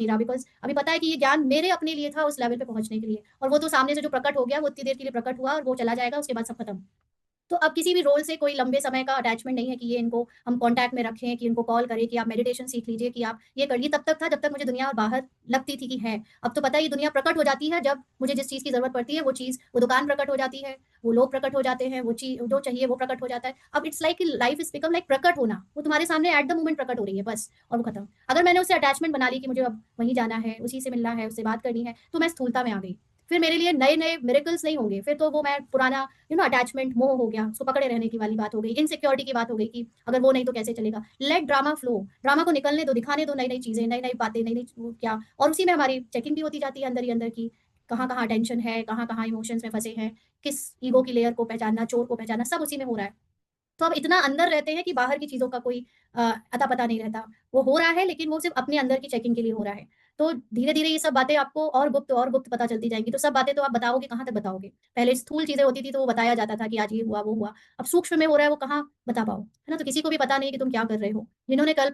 नहीं रहा बिकॉज़ अभी पता है कि ये ज्ञान मेरे अपने लिए था उस लेवल पे पहुँचने के लिए और वो तो सामने से जो प्रकट हो गया, वो उतनी देर के लिए प्रकट हुआ और वो चला जाएगा, उसके बाद सब खत्म। तो अब किसी भी रोल से कोई लंबे समय का अटैचमेंट नहीं है कि ये इनको हम कॉन्टैक्ट में रखें, कि इनको कॉल करें, कि आप मेडिटेशन सीख लीजिए, कि आप ये कर लीजिए। तब तक था जब तक मुझे दुनिया बाहर लगती थी कि है। अब तो पता है ये दुनिया प्रकट हो जाती है जब मुझे जिस चीज़ की ज़रूरत पड़ती है वो चीज़, वो दुकान प्रकट हो जाती है, वो लोग प्रकट हो जाते हैं, वो चीज़ जो चाहिए वो प्रकट हो जाता है। अब इट्स लाइक कि लाइफ़ इज़ बिकम लाइक प्रकट होना, वो तुम्हारे सामने एट द मोमेंट प्रकट हो रही है बस और वो खत्म। अगर मैंने उससे अटैचमेंट बना ली कि मुझे अब वहीं जाना है, उसी से मिलना है, उससे बात करनी है, तो मैं स्थूलता में आ गई। फिर मेरे लिए नए-नए मिरेकल्स नहीं होंगे, फिर तो वो मैं पुराना अटैचमेंट मोह हो गया, उसको पकड़े रहने की वाली बात हो गई, इनसिक्योरिटी की बात हो गई कि अगर वो नहीं तो कैसे चलेगा। लेट ड्रामा फ्लो, ड्रामा को निकलने दो, दिखाने दो नई-नई चीज़ें, नई-नई बातें, नई-नई वो क्या और उसी में हमारी चेकिंग भी होती जाती है अंदर ही अंदर की कहाँ-कहाँ टेंशन है, कहाँ-कहाँ इमोशंस में फँसे हैं, किस ईगो की लेयर को पहचानना, चोर को पहचानना, सब उसी में हो रहा है। तो अब इतना अंदर रहते हैं कि बाहर की चीज़ों का कोई अता-पता नहीं रहता। वो हो रहा है लेकिन वो सिर्फ़ अपने अंदर की चेकिंग के लिए हो रहा है। तो धीरे-धीरे ये सब बातें आपको और गुप्त पता चलती जाएँगी। तो सब बातें तो आप बताओगे कहाँ तक बताओगे? पहले स्थूल चीज़ें होती थी तो वो बताया जाता था कि आज ये हुआ, वो हुआ। अब सूक्ष्म में हो रहा है वो कहाँ बता पाओ, है ना? तो किसी को भी पता नहीं है कि तुम क्या कर रहे हो। जिन्होंने कल